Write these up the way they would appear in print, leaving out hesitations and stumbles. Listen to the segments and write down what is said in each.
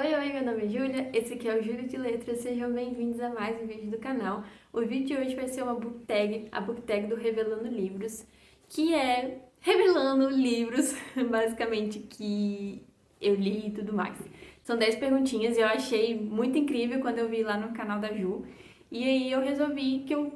Oi, oi, meu nome é Júlia, esse aqui é o Júlio de Letras, sejam bem-vindos a mais um vídeo do canal. O vídeo de hoje vai ser uma book tag, a book tag do Revelando Livros, que é revelando livros, basicamente, que eu li e tudo mais. São 10 perguntinhas e eu achei muito incrível quando eu vi lá no canal da Ju, e aí eu resolvi que eu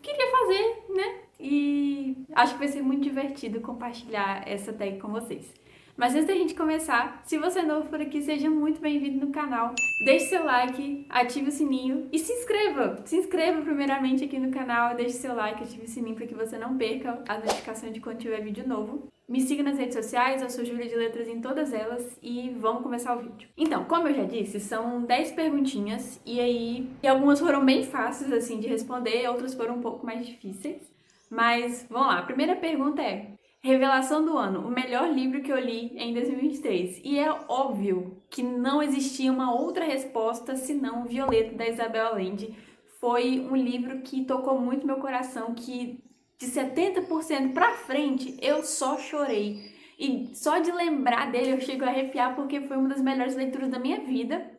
queria fazer, né? E acho que vai ser muito divertido compartilhar essa tag com vocês. Mas antes da gente começar, se você é novo por aqui, seja muito bem-vindo no canal. Deixe seu like, ative o sininho e se inscreva! Se inscreva primeiramente aqui no canal, deixe seu like, ative o sininho para que você não perca a notificação de quando tiver vídeo novo. Me siga nas redes sociais, eu sou Júlia de Letras em todas elas e vamos começar o vídeo. Então, como eu já disse, são 10 perguntinhas e algumas foram bem fáceis assim de responder, outras foram um pouco mais difíceis. Mas vamos lá, a primeira pergunta é: revelação do ano, o melhor livro que eu li em 2023. E é óbvio que não existia uma outra resposta senão Violeta, da Isabel Allende. Foi um livro que tocou muito meu coração, que de 70% pra frente eu só chorei. E só de lembrar dele eu chego a arrepiar porque foi uma das melhores leituras da minha vida.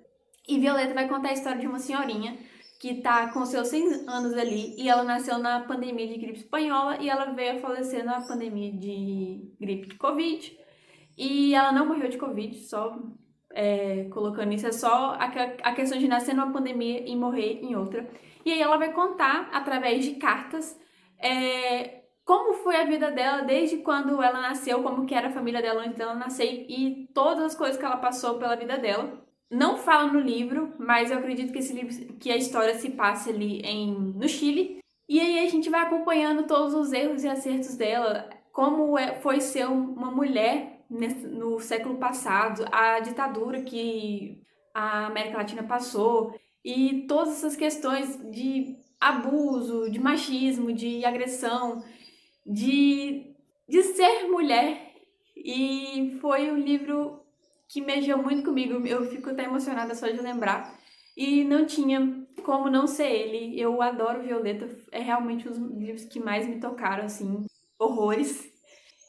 E Violeta vai contar a história de uma senhorinha que tá com seus 100 anos ali e ela nasceu na pandemia de gripe espanhola e ela veio a falecer na pandemia de gripe de Covid. E ela não morreu de Covid, só colocando isso, é só a questão de nascer numa pandemia e morrer em outra. E aí ela vai contar, através de cartas, como foi a vida dela desde quando ela nasceu, como que era a família dela antes dela nascer e todas as coisas que ela passou pela vida dela. Não fala no livro, mas eu acredito que esse livro, que a história se passe ali no Chile. E aí a gente vai acompanhando todos os erros e acertos dela, como foi ser uma mulher no século passado, a ditadura que a América Latina passou e todas essas questões de abuso, de machismo, de agressão, de ser mulher. E foi um livro que mexeu muito comigo, eu fico até emocionada só de lembrar. E não tinha como não ser ele. Eu adoro Violeta, é realmente um dos livros que mais me tocaram, assim, horrores.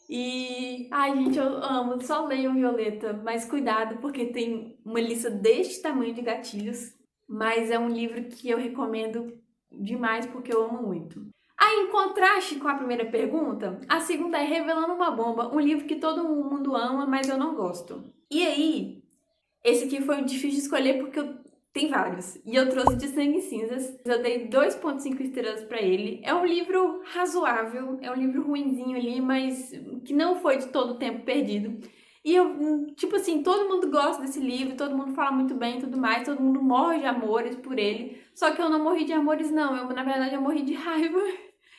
E, ai, gente, eu amo, só leiam Violeta, mas cuidado porque tem uma lista deste tamanho de gatilhos. Mas é um livro que eu recomendo demais porque eu amo muito. Aí, em contraste com a primeira pergunta, a segunda é Revelando uma Bomba, um livro que todo mundo ama, mas eu não gosto. E aí, esse aqui foi difícil de escolher porque tem vários. E eu trouxe de Sangue e Cinzas. Eu dei 2,5 estrelas pra ele. É um livro razoável, é um livro ruinzinho ali, mas que não foi de todo o tempo perdido. E eu, tipo assim, todo mundo gosta desse livro, todo mundo fala muito bem e tudo mais, todo mundo morre de amores por ele. Só que eu não morri de amores, não. Na verdade, eu morri de raiva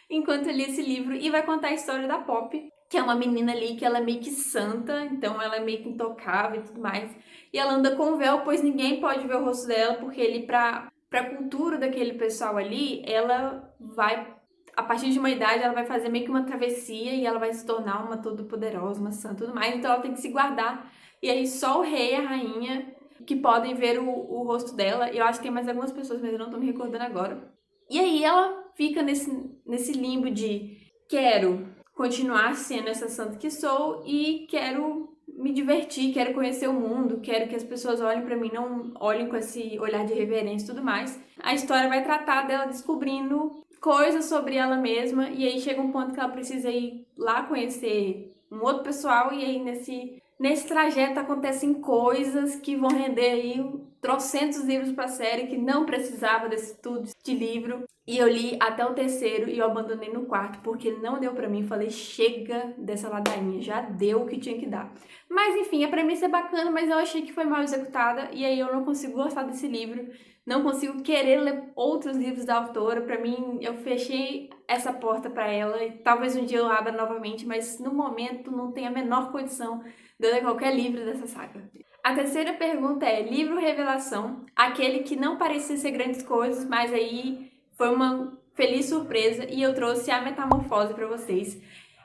enquanto eu li esse livro. E vai contar a história da Pop, que é uma menina ali que ela é meio que santa, então ela é meio que intocável e tudo mais. E ela anda com véu, pois ninguém pode ver o rosto dela, porque ele, pra cultura daquele pessoal ali, ela vai, a partir de uma idade, ela vai fazer meio que uma travessia e ela vai se tornar uma todo-poderosa, uma santa e tudo mais, então ela tem que se guardar. E aí só o rei e a rainha que podem ver o rosto dela, e eu acho que tem mais algumas pessoas, mas eu não tô me recordando agora. E aí ela fica nesse limbo de quero continuar sendo essa santa que sou e quero me divertir, quero conhecer o mundo, quero que as pessoas olhem pra mim, não olhem com esse olhar de reverência e tudo mais. A história vai tratar dela descobrindo coisas sobre ela mesma e aí chega um ponto que ela precisa ir lá conhecer um outro pessoal e aí nesse trajeto acontecem coisas que vão render aí trocentos livros pra série que não precisava desse tudo de livro. E eu li até o terceiro e eu abandonei no quarto porque não deu pra mim. Falei, chega dessa ladainha, já deu o que tinha que dar. Mas enfim, a premissa é bacana, mas eu achei que foi mal executada e aí eu não consigo gostar desse livro. Não consigo querer ler outros livros da autora. Pra mim, eu fechei essa porta pra ela e talvez um dia eu abra novamente, mas no momento não tem a menor condição de eu ler qualquer livro dessa saga. A terceira pergunta é livro revelação, aquele que não parecia ser grandes coisas, mas aí foi uma feliz surpresa e eu trouxe a Metamorfose para vocês.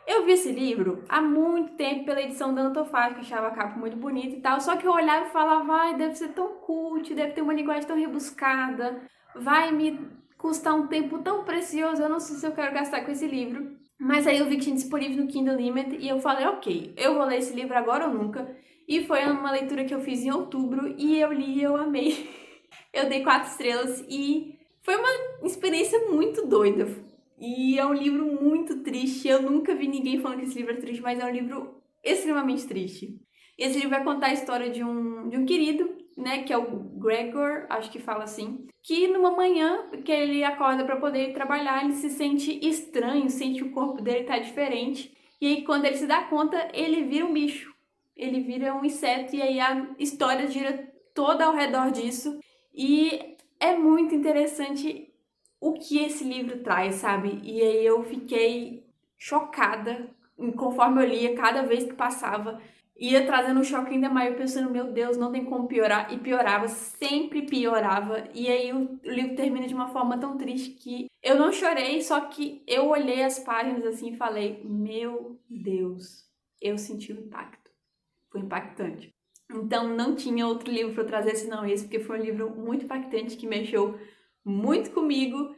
Eu vi esse livro há muito tempo pela edição da Antofágica, que achava a capa muito bonita e tal, só que eu olhava e falava, ai, deve ser tão cult, deve ter uma linguagem tão rebuscada, vai me custar um tempo tão precioso, eu não sei se eu quero gastar com esse livro. Mas aí eu vi que tinha disponível no Kindle Unlimited e eu falei, ok, eu vou ler esse livro agora ou nunca. E foi uma leitura que eu fiz em outubro e eu li e eu amei. Eu dei 4 estrelas e foi uma experiência muito doida. E é um livro muito triste. Eu nunca vi ninguém falando que esse livro é triste, mas é um livro extremamente triste. Esse livro vai contar a história de um querido, né, que é o Gregor, acho que fala assim, que numa manhã que ele acorda para poder ir trabalhar, ele se sente estranho, sente que o corpo dele tá diferente. E aí quando ele se dá conta, ele vira um bicho. Ele vira um inseto e aí a história gira toda ao redor disso. E é muito interessante o que esse livro traz, sabe? E aí eu fiquei chocada conforme eu lia, cada vez que passava, ia trazendo um choque ainda maior, pensando, meu Deus, não tem como piorar, e piorava, sempre piorava, e aí o livro termina de uma forma tão triste que eu não chorei, só que eu olhei as páginas assim e falei, meu Deus, eu senti o impacto, foi impactante. Então não tinha outro livro para eu trazer senão esse, porque foi um livro muito impactante que mexeu muito comigo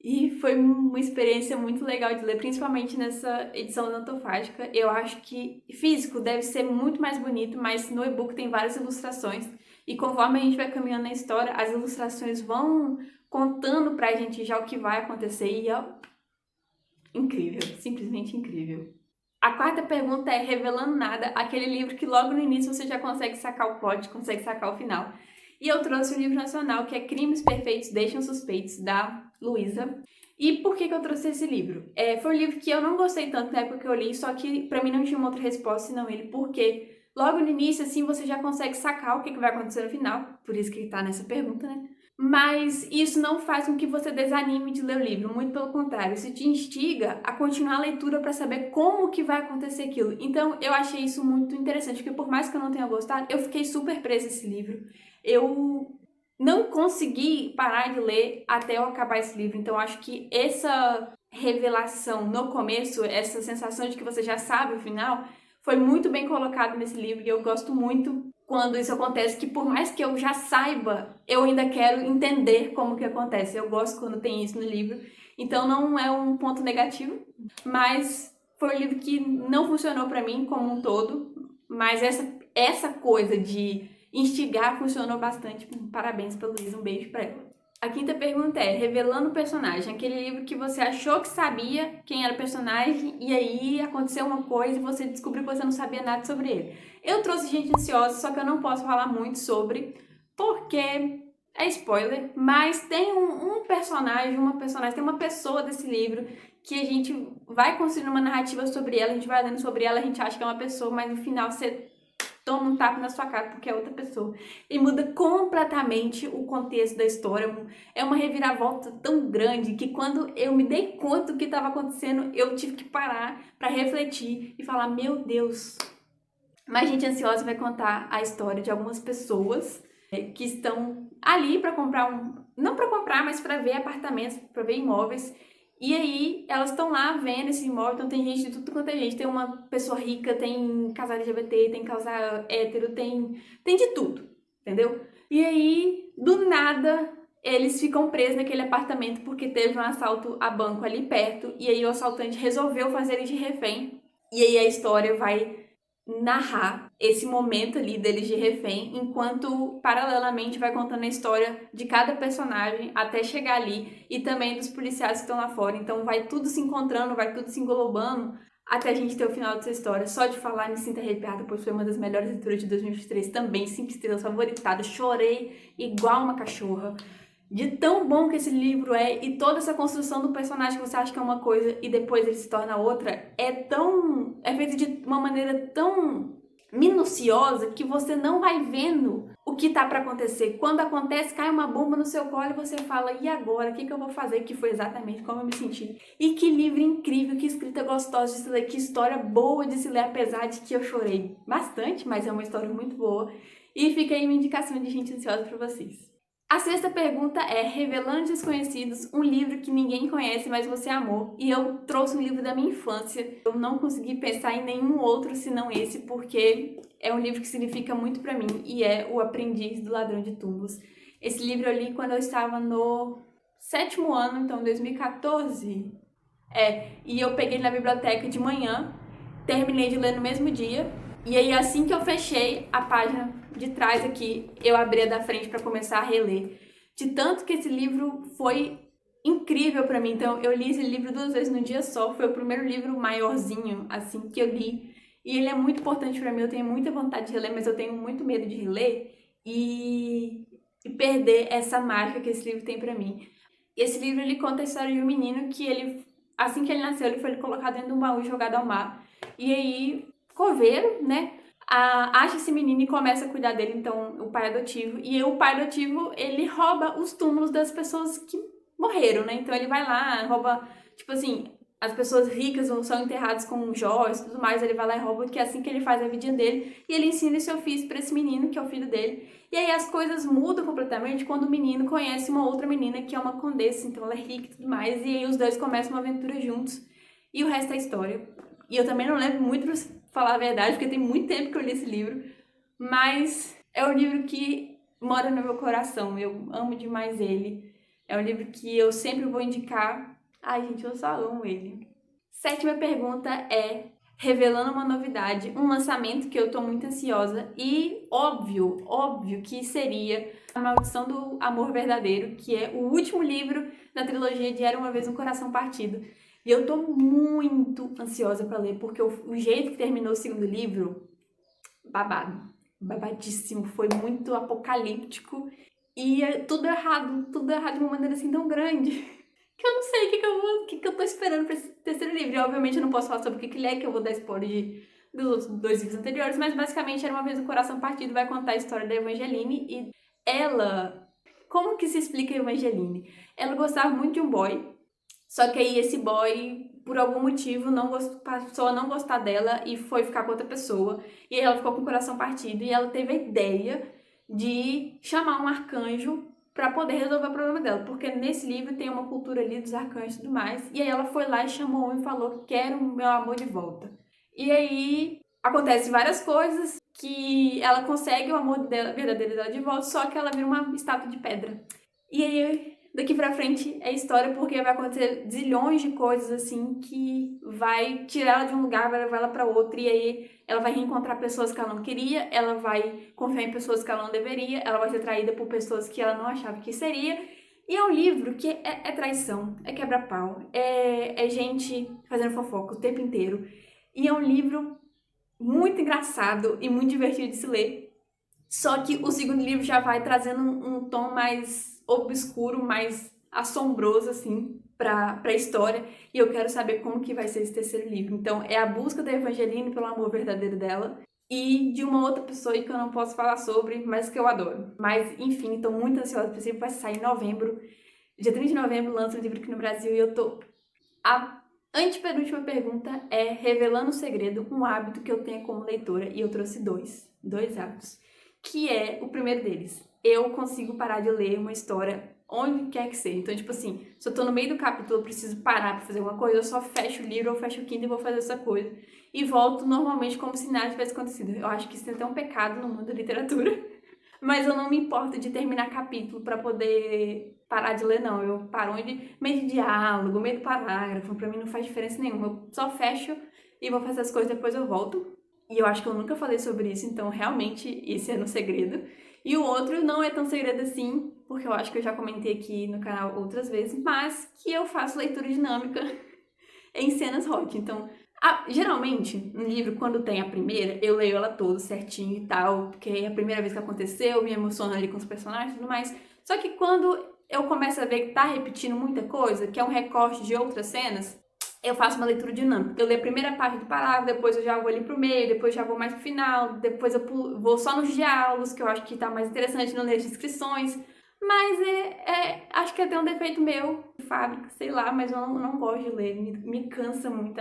e foi uma experiência muito legal de ler, principalmente nessa edição antofágica. Eu acho que físico deve ser muito mais bonito, mas no e-book tem várias ilustrações e conforme a gente vai caminhando na história, as ilustrações vão contando pra gente já o que vai acontecer e é incrível, simplesmente incrível. A quarta pergunta é Revelando Nada, aquele livro que logo no início você já consegue sacar o plot, consegue sacar o final. E eu trouxe um livro nacional que é Crimes Perfeitos Deixam Suspeitos, da Luísa. E por que eu trouxe esse livro? Foi um livro que eu não gostei tanto na época que eu li, só que pra mim não tinha uma outra resposta senão ele, porque logo no início, assim, você já consegue sacar o que vai acontecer no final, por isso que ele tá nessa pergunta, né? Mas isso não faz com que você desanime de ler o livro, muito pelo contrário, isso te instiga a continuar a leitura para saber como que vai acontecer aquilo. Então eu achei isso muito interessante, porque por mais que eu não tenha gostado, eu fiquei super presa nesse livro. Eu não consegui parar de ler até eu acabar esse livro, então acho que essa revelação no começo, essa sensação de que você já sabe o final, foi muito bem colocado nesse livro e eu gosto muito quando isso acontece, que por mais que eu já saiba, eu ainda quero entender como que acontece. Eu gosto quando tem isso no livro. Então não é um ponto negativo, mas foi um livro que não funcionou pra mim como um todo, mas essa coisa de instigar funcionou bastante. Parabéns pra Luísa, um beijo pra ela. A quinta pergunta é, revelando o personagem, aquele livro que você achou que sabia quem era o personagem e aí aconteceu uma coisa e você descobriu que você não sabia nada sobre ele. Eu trouxe Gente Ansiosa, só que eu não posso falar muito sobre, porque é spoiler, mas tem um personagem, tem uma pessoa desse livro que a gente vai construindo uma narrativa sobre ela, a gente vai lendo sobre ela, a gente acha que é uma pessoa, mas no final você toma um tapa na sua cara porque é outra pessoa. E muda completamente o contexto da história. É uma reviravolta tão grande que quando eu me dei conta do que estava acontecendo, eu tive que parar para refletir e falar, meu Deus. Mas Gente Ansiosa vai contar a história de algumas pessoas que estão ali para comprar não para comprar, mas para ver apartamentos, para ver imóveis. E aí, elas estão lá vendo esse imóvel, então tem gente de tudo quanto é gente. Tem uma pessoa rica, tem casal LGBT, tem casal hétero, tem de tudo, entendeu? E aí, do nada, eles ficam presos naquele apartamento porque teve um assalto a banco ali perto. E aí o assaltante resolveu fazer eles de refém. E aí a história vai narrar esse momento ali deles de refém, enquanto paralelamente vai contando a história de cada personagem até chegar ali e também dos policiais que estão lá fora. Então vai tudo se encontrando, vai tudo se englobando até a gente ter o final dessa história. Só de falar me sinto arrepiada, pois foi uma das melhores leituras de 2023, também 5 estrelas, favoritada. Chorei igual uma cachorra. De tão bom que esse livro é, e toda essa construção do personagem que você acha que é uma coisa e depois ele se torna outra, é feito de uma maneira tão minuciosa que você não vai vendo o que tá pra acontecer. Quando acontece, cai uma bomba no seu colo e você fala, e agora? O que eu vou fazer? Que foi exatamente como eu me senti. E que livro incrível, que escrita gostosa de se ler, que história boa de se ler, apesar de que eu chorei bastante, mas é uma história muito boa. E fica aí uma indicação de Gente Ansiosa pra vocês. A sexta pergunta é Revelando Desconhecidos, um livro que ninguém conhece, mas você amou. E eu trouxe um livro da minha infância. Eu não consegui pensar em nenhum outro senão esse, porque é um livro que significa muito pra mim e é O Aprendiz do Ladrão de Túmulos. Esse livro eu li quando eu estava no 7º ano, então 2014. E eu peguei na biblioteca de manhã, terminei de ler no mesmo dia. E aí, assim que eu fechei a página de trás aqui, eu abri a da frente para começar a reler. De tanto que esse livro foi incrível para mim. Então, eu li esse livro 2 vezes num dia só. Foi o primeiro livro maiorzinho, assim, que eu li. E ele é muito importante para mim. Eu tenho muita vontade de reler, mas eu tenho muito medo de reler e perder essa mágica que esse livro tem para mim. Esse livro, ele conta a história de um menino que ele, assim que ele nasceu, ele foi colocado dentro de um baú e jogado ao mar. E aí, coveiro, né, acha esse menino e começa a cuidar dele, então, o pai adotivo. E o pai adotivo, ele rouba os túmulos das pessoas que morreram, né? Então ele vai lá, rouba, tipo assim, as pessoas ricas são enterradas com joias e tudo mais, ele vai lá e rouba, que é assim que ele faz a vidinha dele, e ele ensina esse ofício pra esse menino, que é o filho dele. E aí as coisas mudam completamente quando o menino conhece uma outra menina, que é uma condessa, então ela é rica e tudo mais, e aí os dois começam uma aventura juntos, e o resto é história. E eu também não lembro muito, pra falar a verdade, porque tem muito tempo que eu li esse livro, mas é um livro que mora no meu coração, eu amo demais ele. É um livro que eu sempre vou indicar. Ai, gente, eu só amo ele. 7ª pergunta é, revelando uma novidade, um lançamento que eu tô muito ansiosa e óbvio que seria A Maldição do Amor Verdadeiro, que é o último livro da trilogia de Era Uma Vez um Coração Partido. E eu tô muito ansiosa pra ler, porque o jeito que terminou o segundo livro, babadíssimo, foi muito apocalíptico. E é tudo errado de uma maneira assim tão grande, que eu não sei o que eu tô esperando pra esse terceiro livro. E obviamente eu não posso falar sobre o que ele é, que eu vou dar spoiler dos outros 2 livros anteriores, mas basicamente Era Uma Vez um Coração Partido vai contar a história da Evangeline e ela... Como que se explica a Evangeline? Ela gostava muito de um boy, só que aí esse boy, por algum motivo, passou a não gostar dela e foi ficar com outra pessoa. E aí ela ficou com o coração partido e ela teve a ideia de chamar um arcanjo para poder resolver o problema dela, porque nesse livro tem uma cultura ali dos arcanjos e tudo mais, e aí ela foi lá e chamou um e falou: quero o meu amor de volta. E aí acontece várias coisas que ela consegue o amor dela, verdadeiro dela de volta, só que ela vira uma estátua de pedra. E aí daqui pra frente é história, porque vai acontecer zilhões de coisas assim que vai tirar ela de um lugar, vai levar ela pra outro, e aí ela vai reencontrar pessoas que ela não queria, ela vai confiar em pessoas que ela não deveria, ela vai ser traída por pessoas que ela não achava que seria. E é um livro que é traição, é quebra-pau, é gente fazendo fofoca o tempo inteiro. E é um livro muito engraçado e muito divertido de se ler. Só que o segundo livro já vai trazendo um tom mais obscuro, mais assombroso, assim, pra história. E eu quero saber como que vai ser esse terceiro livro. Então, é a busca da Evangeline pelo amor verdadeiro dela e de uma outra pessoa que eu não posso falar sobre, mas que eu adoro. Mas, enfim, tô muito ansiosa pra esse livro. Vai sair em novembro. Dia 30 de novembro lança o livro aqui no Brasil e eu tô... A antepenúltima pergunta é, revelando o segredo, um hábito que eu tenho como leitora. E eu trouxe dois hábitos. Que é o primeiro deles. Eu consigo parar de ler uma história onde quer que seja. Então, tipo assim, se eu tô no meio do capítulo, eu preciso parar pra fazer alguma coisa, eu só fecho o livro ou fecho o Kindle e vou fazer essa coisa. E volto normalmente como se nada tivesse acontecido. Eu acho que isso é até um pecado no mundo da literatura. Mas eu não me importo de terminar capítulo pra poder parar de ler, não. Eu paro onde... meio de diálogo, meio do parágrafo, pra mim não faz diferença nenhuma. Eu só fecho e vou fazer as coisas, depois eu volto. E eu acho que eu nunca falei sobre isso, então realmente esse é no segredo. E o outro não é tão segredo assim, porque eu acho que eu já comentei aqui no canal outras vezes, mas que eu faço leitura dinâmica em cenas hot. Então, geralmente, um livro, quando tem a primeira, eu leio ela toda certinho e tal, porque é a primeira vez que aconteceu, me emociono ali com os personagens e tudo mais. Só que quando eu começo a ver que tá repetindo muita coisa, que é um recorte de outras cenas, eu faço uma leitura dinâmica. Eu leio a primeira parte do parágrafo, depois eu já vou ali pro meio, depois já vou mais pro final, depois eu vou só nos diálogos, que eu acho que tá mais interessante, não leio as descrições. Mas acho que é até um defeito meu, de fábrica, sei lá, mas eu não gosto de ler, me cansa muito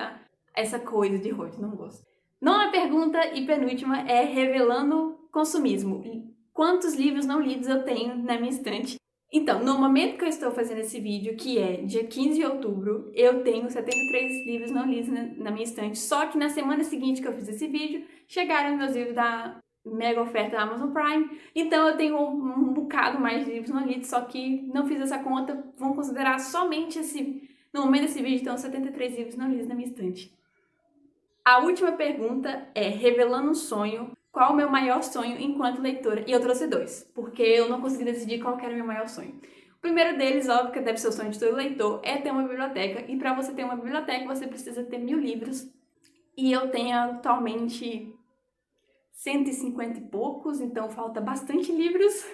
essa coisa de rotina, não gosto. Nona pergunta e penúltima é revelando consumismo. Quantos livros não lidos eu tenho na minha estante? Então, no momento que eu estou fazendo esse vídeo, que é dia 15 de outubro, eu tenho 73 livros não lidos na minha estante, só que na semana seguinte que eu fiz esse vídeo, chegaram meus livros da mega oferta da Amazon Prime, então eu tenho um bocado mais de livros não lidos, só que não fiz essa conta, vão considerar somente no momento desse vídeo, então 73 livros não lidos na minha estante. A última pergunta é, revelando um sonho, qual o meu maior sonho enquanto leitora? E eu trouxe 2, porque eu não consegui decidir qual que era o meu maior sonho. O primeiro deles, óbvio que deve ser o sonho de todo leitor, é ter uma biblioteca. E para você ter uma biblioteca, você precisa ter 1000 livros. E eu tenho atualmente 150 e poucos, então falta bastante livros.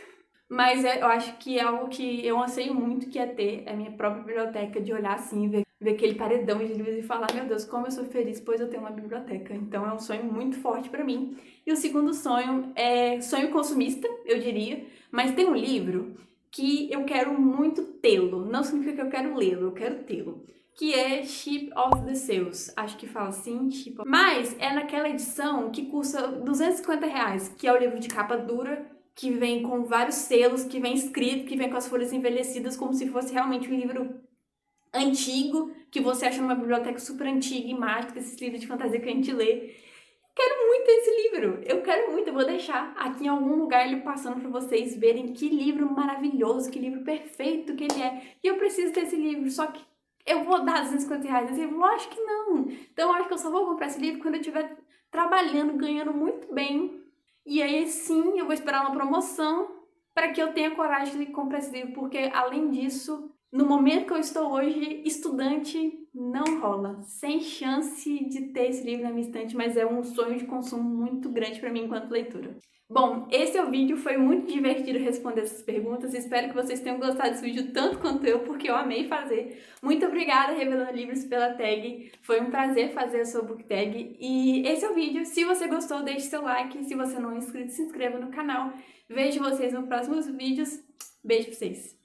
Mas eu acho que é algo que eu anseio muito, que é ter a minha própria biblioteca, de olhar assim, ver aquele paredão de livros e falar, meu Deus, como eu sou feliz, pois eu tenho uma biblioteca. Então é um sonho muito forte pra mim. E o segundo sonho é sonho consumista, eu diria, mas tem um livro que eu quero muito tê-lo. Não significa que eu quero lê-lo, eu quero tê-lo. Que é Ship of the Sales. Acho que fala assim, Mas é naquela edição que custa R$250, que é o livro de capa dura, que vem com vários selos, que vem escrito, que vem com as folhas envelhecidas, como se fosse realmente um livro antigo, que você acha numa biblioteca super antiga e mágica, esses livros de fantasia que a gente lê. Quero muito esse livro, eu quero muito, eu vou deixar aqui em algum lugar ele passando para vocês verem que livro maravilhoso, que livro perfeito que ele é. E eu preciso desse livro, só que eu vou dar R$250 nesse livro? Lógico que não. Então eu acho que eu só vou comprar esse livro quando eu estiver trabalhando, ganhando muito bem. E aí sim, eu vou esperar uma promoção para que eu tenha coragem de comprar esse livro, porque além disso, no momento que eu estou hoje, estudante, não rola. Sem chance de ter esse livro na minha estante, mas é um sonho de consumo muito grande para mim enquanto leitura. Bom, esse é o vídeo, foi muito divertido responder essas perguntas, espero que vocês tenham gostado desse vídeo tanto quanto eu, porque eu amei fazer. Muito obrigada, Revelando Livros, pela tag, foi um prazer fazer a sua book tag. E esse é o vídeo, se você gostou, deixe seu like, se você não é inscrito, se inscreva no canal. Vejo vocês nos próximos vídeos, beijo pra vocês!